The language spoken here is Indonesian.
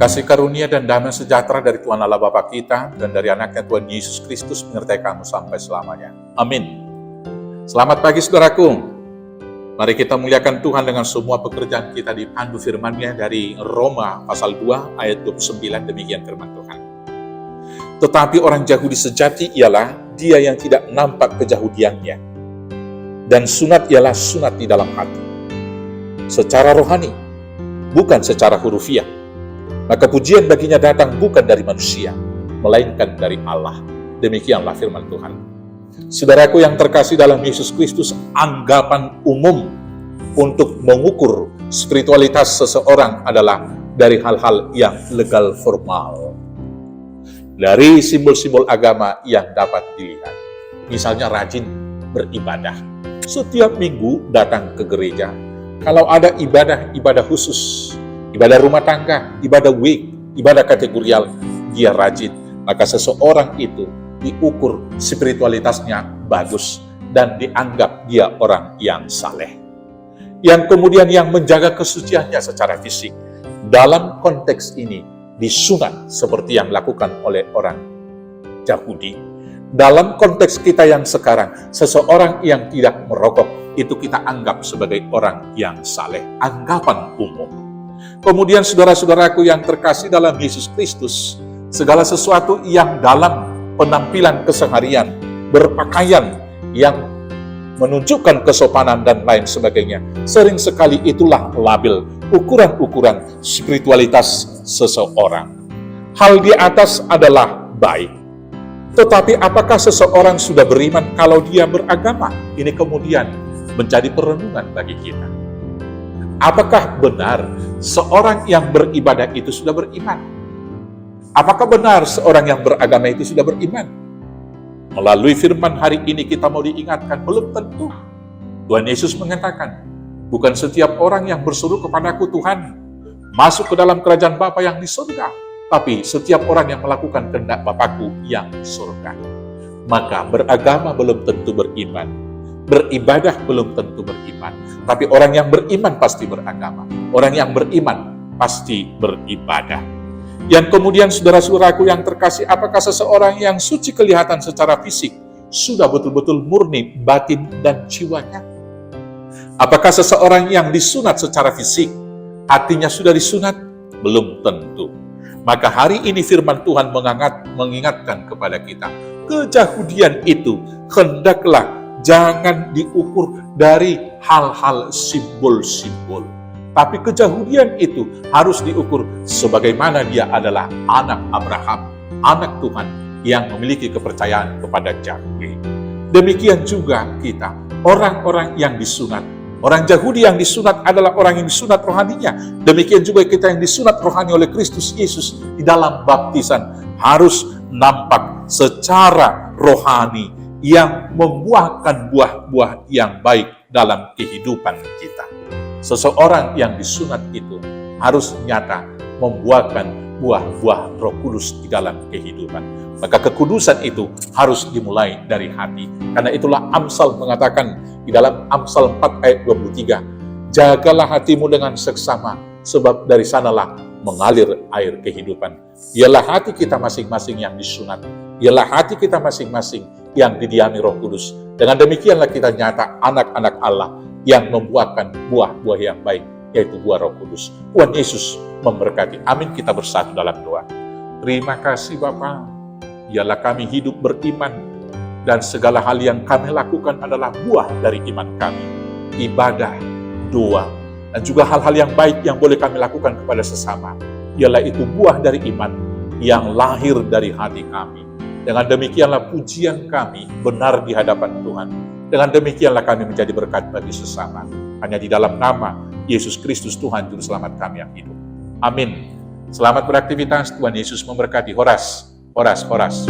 Kasih karunia dan damai sejahtera dari Tuhan Allah Bapa kita dan dari anaknya Tuhan Yesus Kristus menyertai kamu sampai selamanya. Amin. Selamat pagi saudaraku. Mari kita muliakan Tuhan dengan semua pekerjaan kita dipandu firman-Nya dari Roma pasal 2 ayat 29, demikian firman Tuhan. Tetapi orang Yahudi sejati ialah dia yang tidak nampak keyahudiannya, dan sunat ialah sunat di dalam hati, secara rohani, bukan secara hurufiah. Maka pujian baginya datang bukan dari manusia, melainkan dari Allah. Demikianlah firman Tuhan. Saudaraku yang terkasih dalam Yesus Kristus, anggapan umum untuk mengukur spiritualitas seseorang adalah dari hal-hal yang legal formal. Dari simbol-simbol agama yang dapat dilihat. Misalnya rajin beribadah. Setiap minggu datang ke gereja. Kalau ada ibadah khusus, ibadah rumah tangga, ibadah week, ibadah kategorial, dia rajin. Maka seseorang itu diukur spiritualitasnya bagus dan dianggap dia orang yang saleh. Yang kemudian yang menjaga kesuciannya secara fisik. Dalam konteks ini disunat seperti yang dilakukan oleh orang Yahudi. Dalam konteks kita yang sekarang, seseorang yang tidak merokok itu kita anggap sebagai orang yang saleh. Anggapan umum. Kemudian saudara-saudaraku yang terkasih dalam Yesus Kristus, segala sesuatu yang dalam penampilan keseharian, berpakaian yang menunjukkan kesopanan dan lain sebagainya, sering sekali itulah label, ukuran-ukuran spiritualitas seseorang. Hal di atas adalah baik. Tetapi apakah seseorang sudah beriman kalau dia beragama? Ini kemudian menjadi perenungan bagi kita. Apakah benar seorang yang beribadah itu sudah beriman? Apakah benar seorang yang beragama itu sudah beriman? Melalui firman hari ini kita mau diingatkan, belum tentu. Tuhan Yesus mengatakan, bukan setiap orang yang berseru kepadaku Tuhan, masuk ke dalam kerajaan Bapa yang di surga, tapi setiap orang yang melakukan kehendak Bapakku yang di surga. Maka beragama belum tentu beriman. Beribadah belum tentu beriman. Tapi orang yang beriman pasti beragama. Orang yang beriman pasti beribadah. Yang kemudian saudara-saudaraku yang terkasih, apakah seseorang yang suci kelihatan secara fisik sudah betul-betul murni batin dan jiwanya? Apakah seseorang yang disunat secara fisik hatinya sudah disunat? Belum tentu. Maka hari ini firman Tuhan mengingatkan kepada kita, keyahudian itu hendaklah jangan diukur dari hal-hal simbol-simbol. Tapi keyahudian itu harus diukur sebagaimana dia adalah anak Abraham, anak Tuhan yang memiliki kepercayaan kepada Yahweh. Demikian juga kita, orang-orang yang disunat. Orang Yahudi yang disunat adalah orang yang disunat rohaninya. Demikian juga kita yang disunat rohani oleh Kristus Yesus di dalam baptisan harus nampak secara rohani yang membuahkan buah-buah yang baik dalam kehidupan kita. Seseorang yang disunat itu harus nyata membuahkan buah-buah Roh Kudus di dalam kehidupan. Maka kekudusan itu harus dimulai dari hati. Karena itulah Amsal mengatakan di dalam Amsal 4 ayat 23, jagalah hatimu dengan seksama, sebab dari sanalah mengalir air kehidupan. Ialah hati kita masing-masing yang disunat. Ialah hati kita masing-masing yang didiami Roh Kudus. Dengan demikianlah kita nyata anak-anak Allah yang membuahkan buah-buah yang baik, yaitu buah Roh Kudus. Tuhan Yesus memberkati. Amin. Kita bersatu dalam doa. Terima kasih Bapa. Ialah kami hidup beriman, dan segala hal yang kami lakukan adalah buah dari iman kami. Ibadah, doa, dan juga hal-hal yang baik yang boleh kami lakukan kepada sesama. Ialah itu buah dari iman yang lahir dari hati kami. Dengan demikianlah pujian kami benar di hadapan Tuhan. Dengan demikianlah kami menjadi berkat bagi sesama. Hanya di dalam nama Yesus Kristus Tuhan Juru Selamat kami yang hidup. Amin. Selamat beraktivitas. Tuhan Yesus memberkati. Horas, horas, horas.